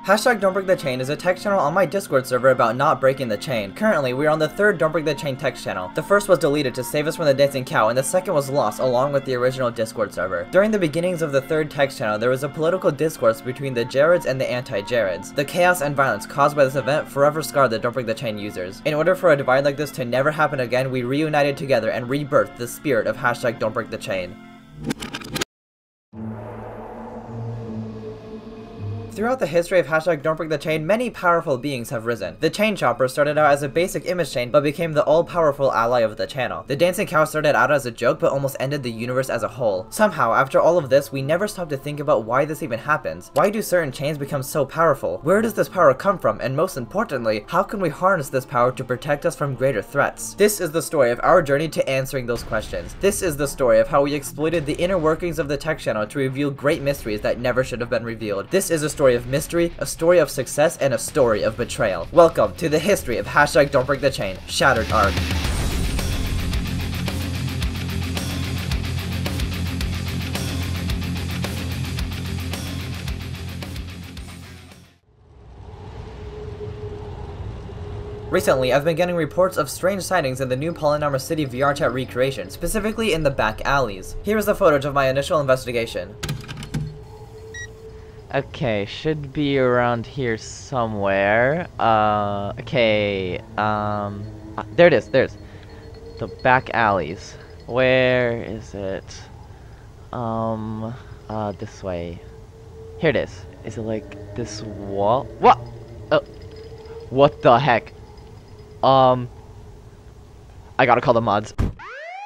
Hashtag Don't Break the Chain is a text channel on my Discord server about not breaking the chain. Currently, we are on the third Don't Break the Chain text channel. The first was deleted to save us from the dancing cow, and the second was lost along with the original Discord server. During the beginnings of the third text channel, there was a political discourse between the Jareds and the anti-Jareds. The chaos and violence caused by this event forever scarred the Don't Break the Chain users. In order for a divide like this to never happen again, we reunited together and rebirthed the spirit of Hashtag Don't Break the Chain. Throughout the history of Hashtag Don't Break the Chain, many powerful beings have risen. The Chain Chopper started out as a basic image chain, but became the all-powerful ally of the channel. The Dancing Cow started out as a joke, but almost ended the universe as a whole. Somehow, after all of this, we never stopped to think about why this even happens. Why do certain chains become so powerful? Where does this power come from? And most importantly, how can we harness this power to protect us from greater threats? This is the story of our journey to answering those questions. This is the story of how we exploited the inner workings of the tech channel to reveal great mysteries that never should have been revealed. This is a story of mystery, a story of success, and a story of betrayal. Welcome to the history of Hashtag Don't Break the Chain, Shattered Arc. Recently, I've been getting reports of strange sightings in the new Polygon City VR chat recreation, specifically in the back alleys. Here is the footage of my initial investigation. Okay, should be around here somewhere. Okay, there it is, there's the back alleys. Where is it? This way. Here it is. Is it like this wall? What? Oh, what the heck? I gotta call the mods.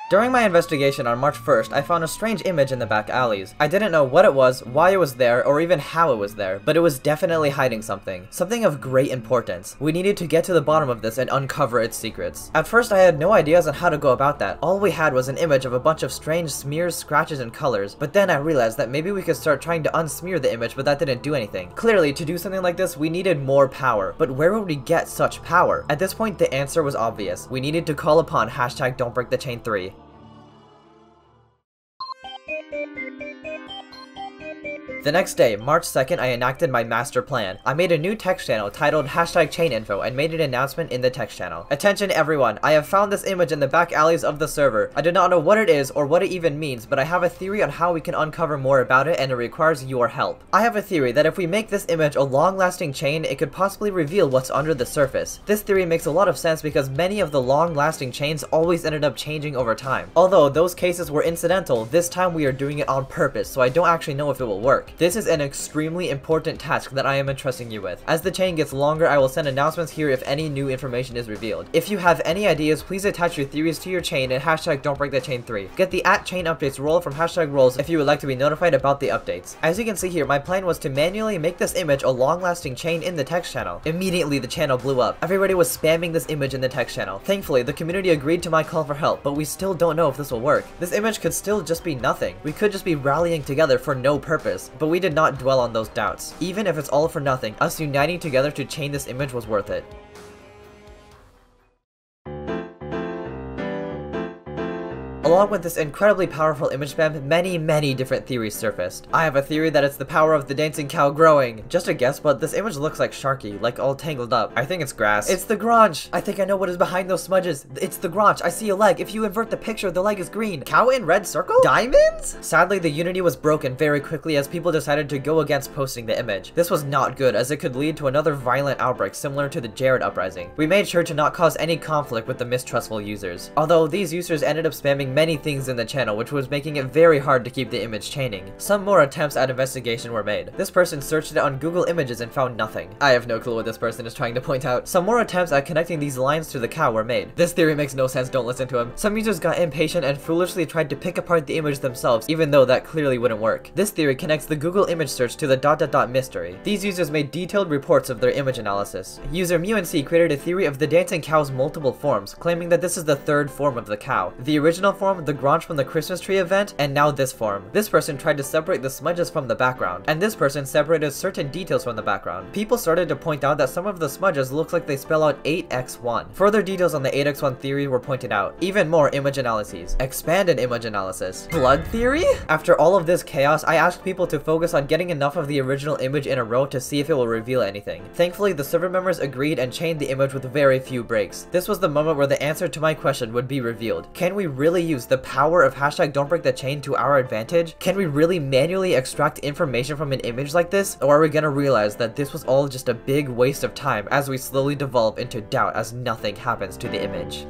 During my investigation on March 1st, I found a strange image in the back alleys. I didn't know what it was, why it was there, or even how it was there, but it was definitely hiding something. Something of great importance. We needed to get to the bottom of this and uncover its secrets. At first, I had no ideas on how to go about that. All we had was an image of a bunch of strange smears, scratches, and colors, but then I realized that maybe we could start trying to unsmear the image, but that didn't do anything. Clearly, to do something like this, we needed more power, but where would we get such power? At this point, the answer was obvious. We needed to call upon Hashtag Don't Break the Chain 3. The next day, March 2nd, I enacted my master plan. I made a new text channel titled Hashtag Chain Info and made an announcement in the text channel. Attention everyone, I have found this image in the back alleys of the server. I do not know what it is or what it even means, but I have a theory on how we can uncover more about it, and it requires your help. I have a theory that if we make this image a long-lasting chain, it could possibly reveal what's under the surface. This theory makes a lot of sense because many of the long-lasting chains always ended up changing over time. Although those cases were incidental, this time we are doing it on purpose, so I don't actually know if it will work. This is an extremely important task that I am entrusting you with. As the chain gets longer, I will send announcements here if any new information is revealed. If you have any ideas, please attach your theories to your chain and Hashtag Don't Break the Chain 3. Get the @chain updates roll from Hashtag rolls if you would like to be notified about the updates. As you can see here, my plan was to manually make this image a long-lasting chain in the text channel. Immediately, the channel blew up. Everybody was spamming this image in the text channel. Thankfully, the community agreed to my call for help, but we still don't know if this will work. This image could still just be nothing. We could just be rallying together for no purpose, but we did not dwell on those doubts. Even if it's all for nothing, us uniting together to chain this image was worth it. Along with this incredibly powerful image spam, many different theories surfaced. I have a theory that it's the power of the dancing cow growing. Just a guess, but this image looks like Sharky, like all tangled up. I think it's grass. It's the Grange! I think I know what is behind those smudges. It's the Grange. I see a leg. If you invert the picture, the leg is green. Cow in red circle? Diamonds? Sadly, the unity was broken very quickly as people decided to go against posting the image. This was not good, as it could lead to another violent outbreak similar to the Jared uprising. We made sure to not cause any conflict with the mistrustful users. Although these users ended up spamming many things in the channel, which was making it very hard to keep the image chaining. Some more attempts at investigation were made. This person searched it on Google Images and found nothing. I have no clue what this person is trying to point out. Some more attempts at connecting these lines to the cow were made. This theory makes no sense, don't listen to him. Some users got impatient and foolishly tried to pick apart the image themselves, even though that clearly wouldn't work. This theory connects the Google image search to the ... mystery. These users made detailed reports of their image analysis. User MuNC created a theory of the dancing cow's multiple forms, claiming that this is the third form of the cow. The original form form, the Grange from the Christmas tree event, and now this form. This person tried to separate the smudges from the background, and this person separated certain details from the background. People started to point out that some of the smudges look like they spell out 8x1. Further details on the 8x1 theory were pointed out. Even more image analyses. Expanded image analysis. Blood theory? After all of this chaos, I asked people to focus on getting enough of the original image in a row to see if it will reveal anything. Thankfully, the server members agreed and chained the image with very few breaks. This was the moment where the answer to my question would be revealed. Can we really use the power of #Don'tBreakTheChain to our advantage? Can we really manually extract information from an image like this? Or are we gonna realize that this was all just a big waste of time as we slowly devolve into doubt as nothing happens to the image?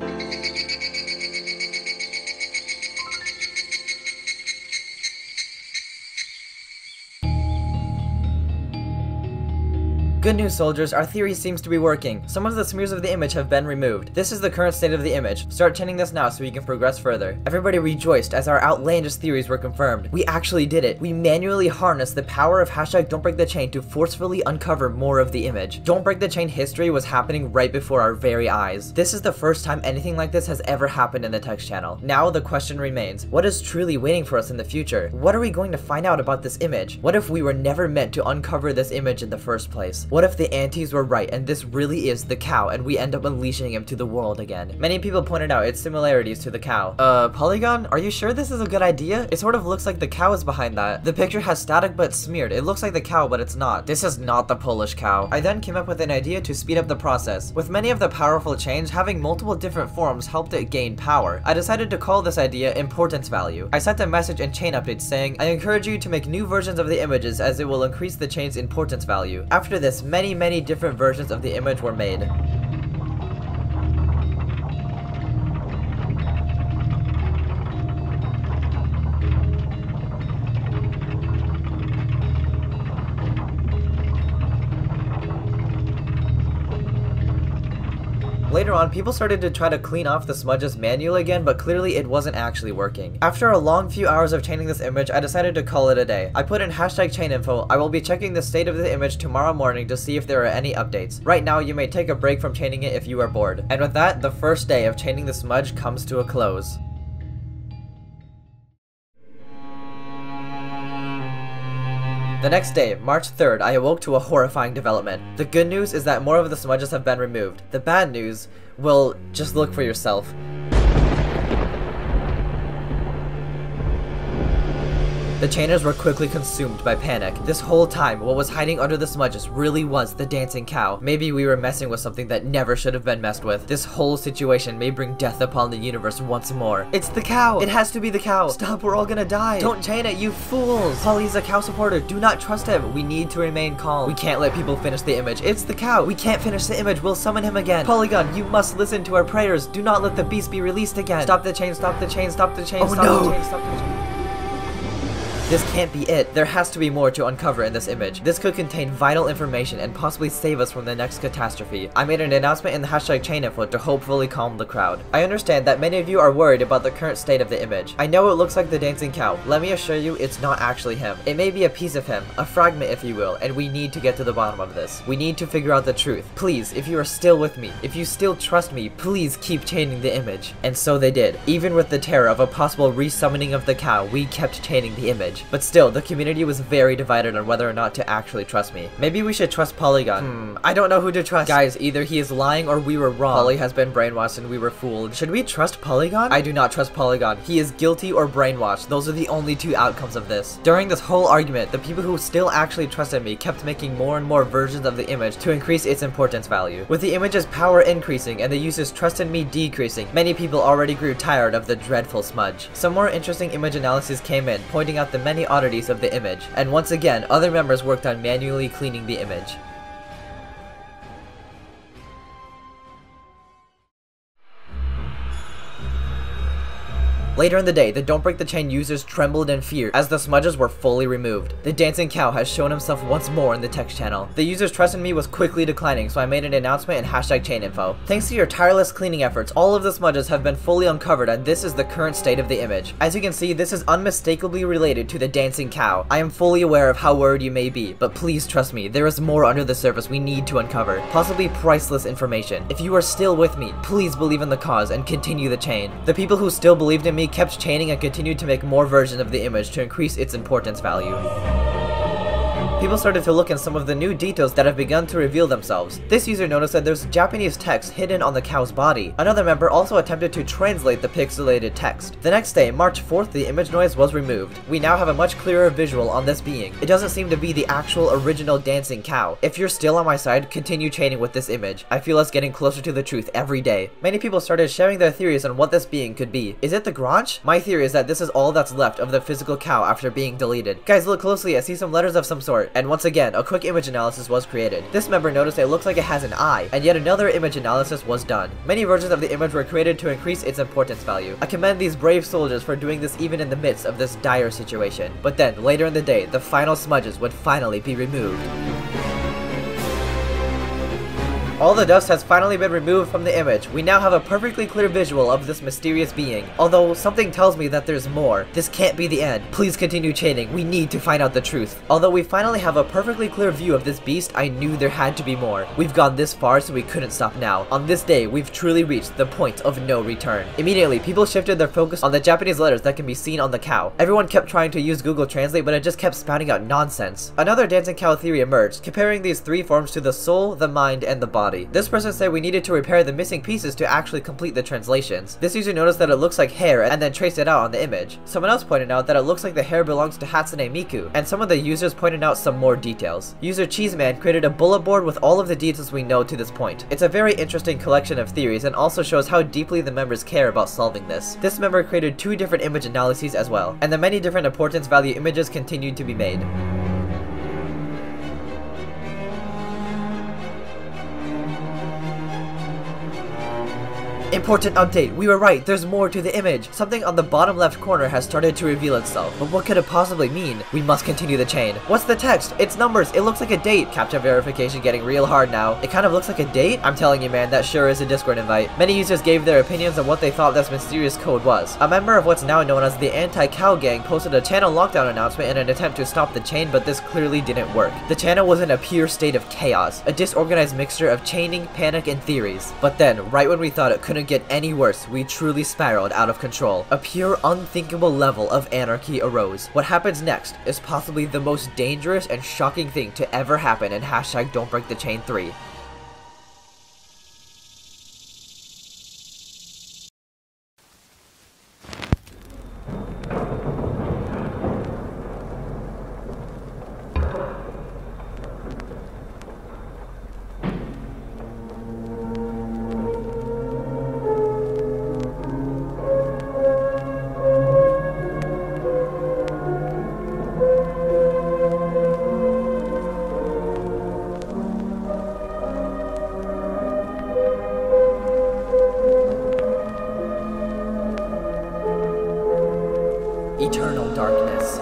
Good news, soldiers, our theory seems to be working. Some of the smears of the image have been removed. This is the current state of the image. Start chaining this now so we can progress further. Everybody rejoiced as our outlandish theories were confirmed. We actually did it. We manually harnessed the power of #Don'tBreakTheChain to forcefully uncover more of the image. Don't Break the Chain history was happening right before our very eyes. This is the first time anything like this has ever happened in the text channel. Now the question remains, what is truly waiting for us in the future? What are we going to find out about this image? What if we were never meant to uncover this image in the first place? What if the antis were right and this really is the cow and we end up unleashing him to the world again? Many people pointed out its similarities to the cow. Polygon, are you sure this is a good idea? It sort of looks like the cow is behind that. The picture has static but smeared. It looks like the cow, but it's not. This is not the Polish cow. I then came up with an idea to speed up the process. With many of the powerful chains, having multiple different forms helped it gain power. I decided to call this idea importance value. I sent a message in chain updates saying, I encourage you to make new versions of the images as it will increase the chain's importance value. After this, many different versions of the image were made. Later on, people started to try to clean off the smudges manually again, but clearly it wasn't actually working. After a long few hours of chaining this image, I decided to call it a day. I put in #chaininfo. I will be checking the state of the image tomorrow morning to see if there are any updates. Right now, you may take a break from chaining it if you are bored. And with that, the first day of chaining the smudge comes to a close. The next day, March 3rd, I awoke to a horrifying development. The good news is that more of the smudges have been removed. The bad news, well, just look for yourself. The chainers were quickly consumed by panic. This whole time, what was hiding under the smudges really was the dancing cow. Maybe we were messing with something that never should have been messed with. This whole situation may bring death upon the universe once more. It's the cow! It has to be the cow! Stop, we're all gonna die! Don't chain it, you fools! Polly's a cow supporter, do not trust him! We need to remain calm. We can't let people finish the image. It's the cow! We can't finish the image, we'll summon him again! Polygon, you must listen to our prayers! Do not let the beast be released again! Stop the chain, stop the chain, stop the chain, stop the chain, stop the chain. This can't be it. There has to be more to uncover in this image. This could contain vital information and possibly save us from the next catastrophe. I made an announcement in the #chaininfo to hopefully calm the crowd. I understand that many of you are worried about the current state of the image. I know it looks like the dancing cow. Let me assure you it's not actually him. It may be a piece of him, a fragment if you will, and we need to get to the bottom of this. We need to figure out the truth. Please, if you are still with me, if you still trust me, please keep chaining the image. And so they did. Even with the terror of a possible resummoning of the cow, we kept chaining the image. But still, the community was very divided on whether or not to actually trust me. Maybe we should trust Polygon. I don't know who to trust. Guys, either he is lying or we were wrong. Poly has been brainwashed and we were fooled. Should we trust Polygon? I do not trust Polygon. He is guilty or brainwashed. Those are the only two outcomes of this. During this whole argument, the people who still actually trusted me kept making more and more versions of the image to increase its importance value. With the image's power increasing and the user's trust in me decreasing, many people already grew tired of the dreadful smudge. Some more interesting image analysis came in, pointing out the many oddities of the image, and once again, other members worked on manually cleaning the image. Later in the day, the Don't Break the Chain users trembled in fear as the smudges were fully removed. The dancing cow has shown himself once more in the text channel. The users' trust in me was quickly declining, so I made an announcement in #chaininfo. Thanks to your tireless cleaning efforts, all of the smudges have been fully uncovered and this is the current state of the image. As you can see, this is unmistakably related to the dancing cow. I am fully aware of how worried you may be, but please trust me, there is more under the surface we need to uncover. Possibly priceless information. If you are still with me, please believe in the cause and continue the chain. The people who still believed in me kept chaining and continued to make more versions of the image to increase its importance value. People started to look in some of the new details that have begun to reveal themselves. This user noticed that there's Japanese text hidden on the cow's body. Another member also attempted to translate the pixelated text. The next day, March 4th, the image noise was removed. We now have a much clearer visual on this being. It doesn't seem to be the actual original dancing cow. If you're still on my side, continue chaining with this image. I feel us getting closer to the truth every day. Many people started sharing their theories on what this being could be. Is it the Grange? My theory is that this is all that's left of the physical cow after being deleted. Guys, look closely. I see some letters of some sort. And once again, a quick image analysis was created. This member noticed it looks like it has an eye, and yet another image analysis was done. Many versions of the image were created to increase its importance value. I commend these brave soldiers for doing this even in the midst of this dire situation. But then, later in the day, the final smudges would finally be removed. All the dust has finally been removed from the image. We now have a perfectly clear visual of this mysterious being. Although, something tells me that there's more. This can't be the end. Please continue chaining. We need to find out the truth. Although we finally have a perfectly clear view of this beast, I knew there had to be more. We've gone this far, so we couldn't stop now. On this day, we've truly reached the point of no return. Immediately, people shifted their focus on the Japanese letters that can be seen on the cow. Everyone kept trying to use Google Translate, but it just kept spouting out nonsense. Another dancing cow theory emerged, comparing these three forms to the soul, the mind, and the body. This person said we needed to repair the missing pieces to actually complete the translations. This user noticed that it looks like hair and then traced it out on the image. Someone else pointed out that it looks like the hair belongs to Hatsune Miku, and some of the users pointed out some more details. User Cheeseman created a bullet board with all of the details we know to this point. It's a very interesting collection of theories and also shows how deeply the members care about solving this. This member created 2 different image analyses as well, and the many different importance value images continued to be made. Important update, we were right, there's more to the image. Something on the bottom left corner has started to reveal itself, but what could it possibly mean? We must continue the chain. What's the text? It's numbers, it looks like a date. Captcha verification getting real hard now. It kind of looks like a date? I'm telling you man, that sure is a Discord invite. Many users gave their opinions on what they thought this mysterious code was. A member of what's now known as the Anti-Cow Gang posted a channel lockdown announcement in an attempt to stop the chain, but this clearly didn't work. The channel was in a pure state of chaos, a disorganized mixture of chaining, panic, and theories. But then, right when we thought it couldn't get any worse, we truly spiraled out of control. A pure unthinkable level of anarchy arose. What happens next is possibly the most dangerous and shocking thing to ever happen in hashtag Don't Break the Chain 3. Eternal darkness.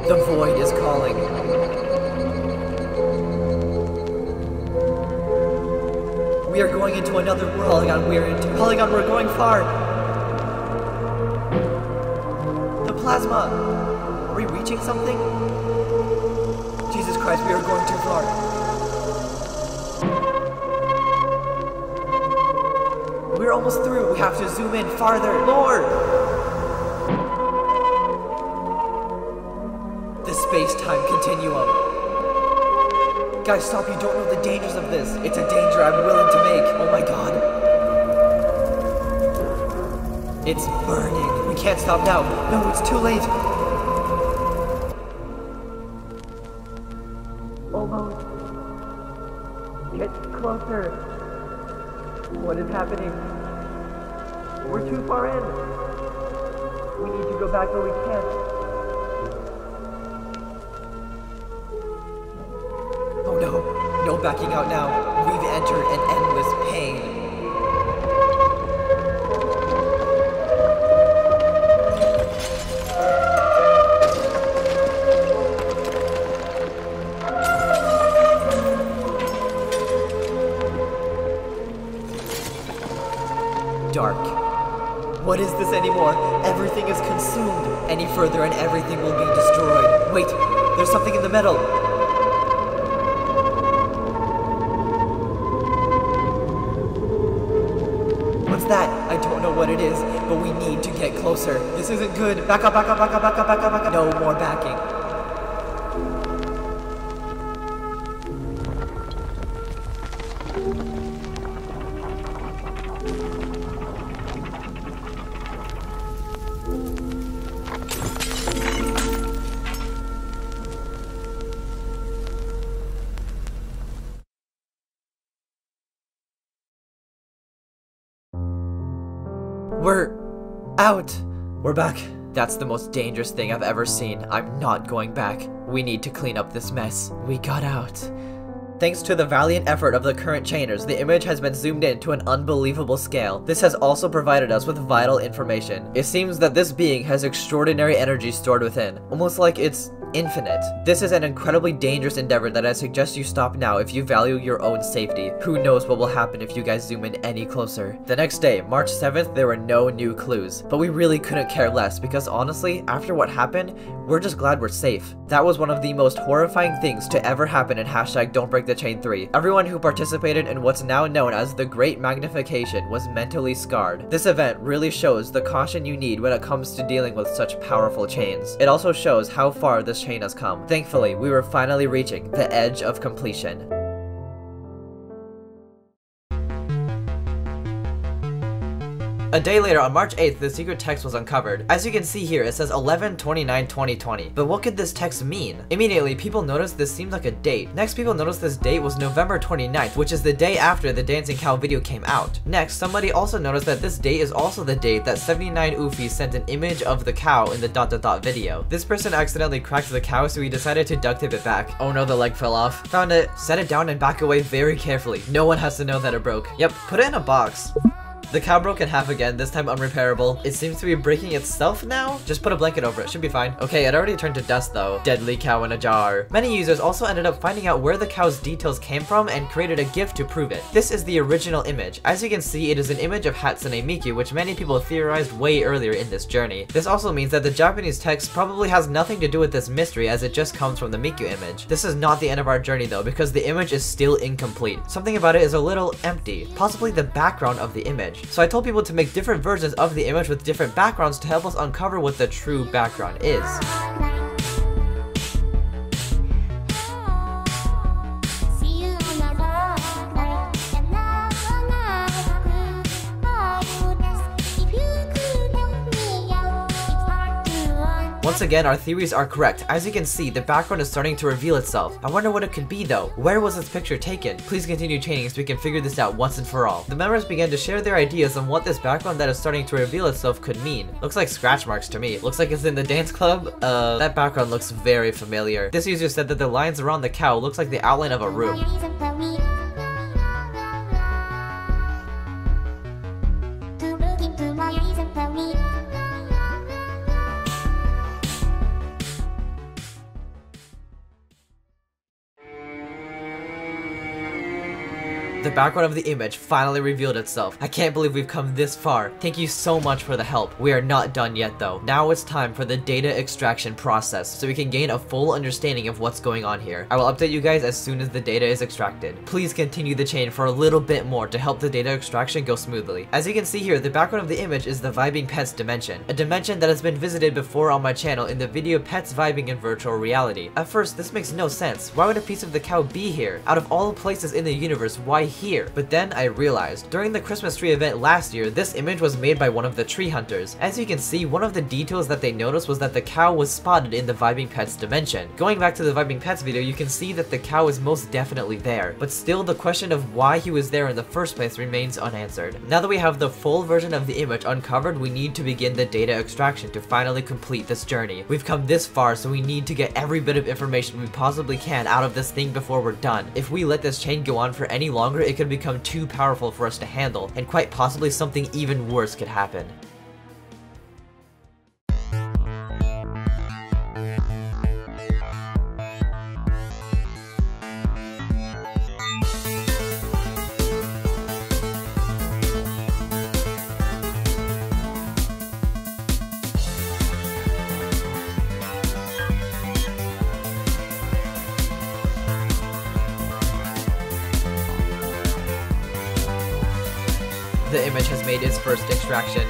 The void is calling. We are going into another world. Polygon, we're going far. The plasma. Are we reaching something? Jesus Christ, we are going too far. We're almost through. We have to zoom in farther. More! The space-time continuum. Guys, stop. You don't know the dangers of this. It's a danger I'm willing to make. Oh my god. It's burning. We can't stop now. No, it's too late. Almost. Get closer. What is happening? We're too far in. We need to go back, but we can't. Oh no, no backing out now. We've entered an endless pain. Dark. What is this anymore? Everything is consumed. Any further and everything will be destroyed. Wait, there's something in the middle. that? I don't know what it is, but we need to get closer. This isn't good. Back up, back up, back up, back up, back up, back up. No more backing. We're out. We're back. That's the most dangerous thing I've ever seen. I'm not going back. We need to clean up this mess. We got out. Thanks to the valiant effort of the current chainers, the image has been zoomed in to an unbelievable scale. This has also provided us with vital information. It seems that this being has extraordinary energy stored within, almost like it's infinite. This is an incredibly dangerous endeavor that I suggest you stop now if you value your own safety. Who knows what will happen if you guys zoom in any closer. The next day, March 7th, there were no new clues, but we really couldn't care less because honestly, after what happened, we're just glad we're safe. That was one of the most horrifying things to ever happen in #Don'tBreakTheChain 3. Everyone who participated in what's now known as the Great Magnification was mentally scarred. This event really shows the caution you need when it comes to dealing with such powerful chains. It also shows how far this chain has come. Thankfully, we were finally reaching the edge of completion. A day later, on March 8th, the secret text was uncovered. As you can see here, it says 11/29/2020. But what could this text mean? Immediately, people noticed this seemed like a date. Next, people noticed this date was November 29th, which is the day after the Dancing Cow video came out. Next, somebody also noticed that this date is also the date that 79 Ufi sent an image of the cow in the ... video. This person accidentally cracked the cow, so he decided to duct tape it back. Oh no, the leg fell off. Found it, set it down, and back away very carefully. No one has to know that it broke. Yep, put it in a box. The cow broke in half again, this time unrepairable. It seems to be breaking itself now? Just put a blanket over it, should be fine. Okay, it already turned to dust though. Deadly cow in a jar. Many users also ended up finding out where the cow's details came from and created a GIF to prove it. This is the original image. As you can see, it is an image of Hatsune Miku, which many people theorized way earlier in this journey. This also means that the Japanese text probably has nothing to do with this mystery as it just comes from the Miku image. This is not the end of our journey though, because the image is still incomplete. Something about it is a little empty, possibly the background of the image. So I told people to make different versions of the image with different backgrounds to help us uncover what the true background is. Once again, our theories are correct. As you can see, the background is starting to reveal itself. I wonder what it could be though. Where was this picture taken? Please continue chaining so we can figure this out once and for all. The members began to share their ideas on what this background that is starting to reveal itself could mean. Looks like scratch marks to me. Looks like it's in the dance club. That background looks very familiar. This user said that the lines around the cow looks like the outline of a room. The background of the image finally revealed itself. I can't believe we've come this far. Thank you so much for the help. We are not done yet though. Now it's time for the data extraction process so we can gain a full understanding of what's going on here. I will update you guys as soon as the data is extracted. Please continue the chain for a little bit more to help the data extraction go smoothly. As you can see here, the background of the image is the Vibing Pets dimension, a dimension that has been visited before on my channel in the video Pets Vibing in Virtual Reality. At first, this makes no sense. Why would a piece of the cow be here? Out of all places in the universe, why here? But then I realized, during the Christmas tree event last year, this image was made by one of the tree hunters. As you can see, one of the details that they noticed was that the cow was spotted in the Vibing Pets dimension. Going back to the Vibing Pets video, you can see that the cow is most definitely there, but still the question of why he was there in the first place remains unanswered. Now that we have the full version of the image uncovered, we need to begin the data extraction to finally complete this journey. We've come this far, so we need to get every bit of information we possibly can out of this thing before we're done. If we let this chain go on for any longer, it could become too powerful for us to handle, and quite possibly something even worse could happen. The image has made its first extraction.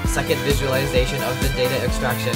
Second visualization of the data extraction.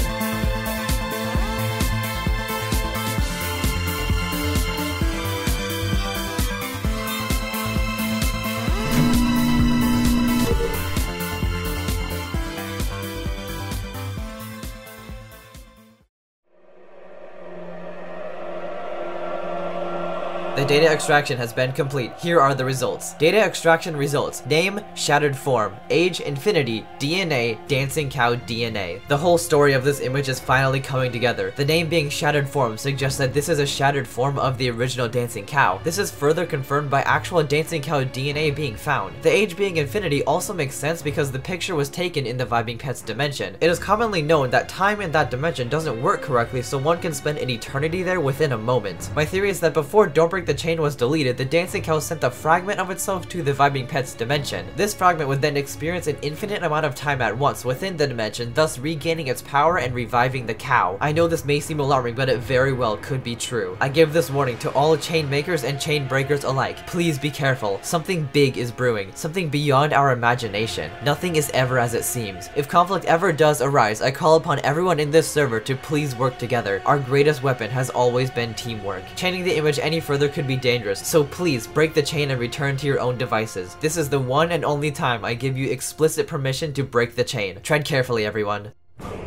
The data extraction has been complete. Here are the results. Data extraction results. Name, shattered form. Age, infinity. DNA, dancing cow DNA. The whole story of this image is finally coming together. The name being shattered form suggests that this is a shattered form of the original dancing cow. This is further confirmed by actual dancing cow DNA being found. The age being infinity also makes sense because the picture was taken in the Vibing Pets dimension. It is commonly known that time in that dimension doesn't work correctly, so one can spend an eternity there within a moment. My theory is that before Don't Break the Chain was deleted, the dancing cow sent a fragment of itself to the Vibing Pets dimension. This fragment would then experience an infinite amount of time at once within the dimension, thus regaining its power and reviving the cow. I know this may seem alarming, but it very well could be true. I give this warning to all chain makers and chain breakers alike. Please be careful. Something big is brewing. Something beyond our imagination. Nothing is ever as it seems. If conflict ever does arise, I call upon everyone in this server to please work together. Our greatest weapon has always been teamwork. Chaining the image any further could be dangerous, so please break the chain and return to your own devices. This is the one and only time I give you explicit permission to break the chain. Tread carefully, everyone.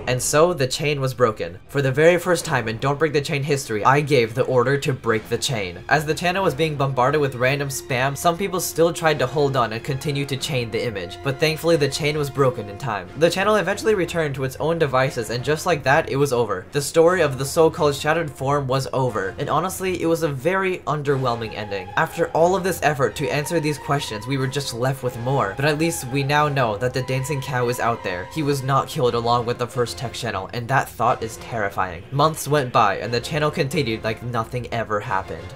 And so, the chain was broken. For the very first time in Don't Break the Chain history, I gave the order to break the chain. As the channel was being bombarded with random spam, some people still tried to hold on and continue to chain the image, but thankfully the chain was broken in time. The channel eventually returned to its own devices, and just like that, it was over. The story of the so-called shattered form was over, and honestly, it was a very underwhelming ending. After all of this effort to answer these questions, we were just left with more, but at least we now know that the dancing cow is out there. He was not killed along with the first text channel, and that thought is terrifying. Months went by, and the channel continued like nothing ever happened.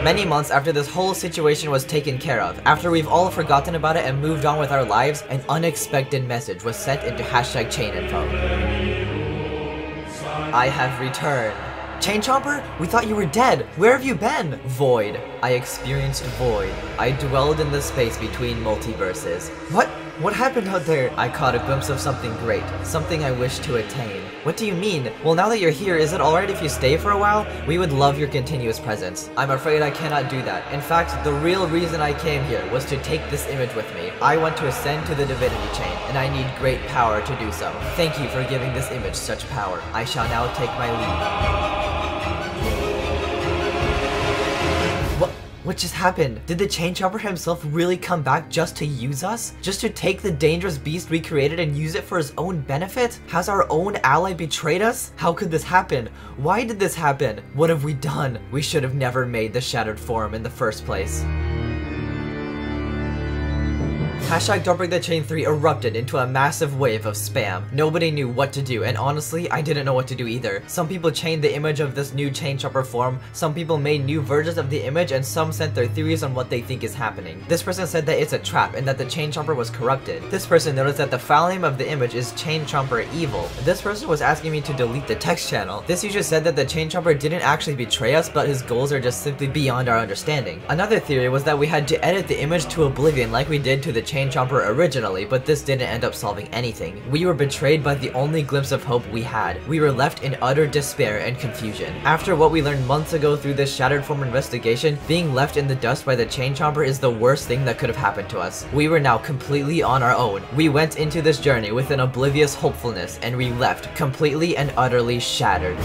Many months after this whole situation was taken care of, after we've all forgotten about it and moved on with our lives, an unexpected message was sent into #ChainInfo. I have returned. Chain Chomper? We thought you were dead. Where have you been? Void. I experienced void. I dwelled in the space between multiverses. What? What happened out there? I caught a glimpse of something great. Something I wish to attain. What do you mean? Well, now that you're here, is it alright if you stay for a while? We would love your continuous presence. I'm afraid I cannot do that. In fact, the real reason I came here was to take this image with me. I want to ascend to the divinity chain, and I need great power to do so. Thank you for giving this image such power. I shall now take my leave. What just happened? Did the Chain Chomper himself really come back just to use us? Just to take the dangerous beast we created and use it for his own benefit? Has our own ally betrayed us? How could this happen? Why did this happen? What have we done? We should have never made the shattered form in the first place. Don't Break the Chain 3 erupted into a massive wave of spam. Nobody knew what to do, and honestly, I didn't know what to do either. Some people chained the image of this new Chain Chomper form, some people made new versions of the image, and some sent their theories on what they think is happening. This person said that it's a trap, and that the Chain Chomper was corrupted. This person noticed that the file name of the image is Chain Chomper Evil. This person was asking me to delete the text channel. This user said that the Chain Chomper didn't actually betray us, but his goals are just simply beyond our understanding. Another theory was that we had to edit the image to oblivion like we did to the Chain Chomper originally, but this didn't end up solving anything. We were betrayed by the only glimpse of hope we had. We were left in utter despair and confusion. After what we learned months ago through this shattered form investigation, being left in the dust by the Chain Chomper is the worst thing that could have happened to us. We were now completely on our own. We went into this journey with an oblivious hopefulness, and we left completely and utterly shattered.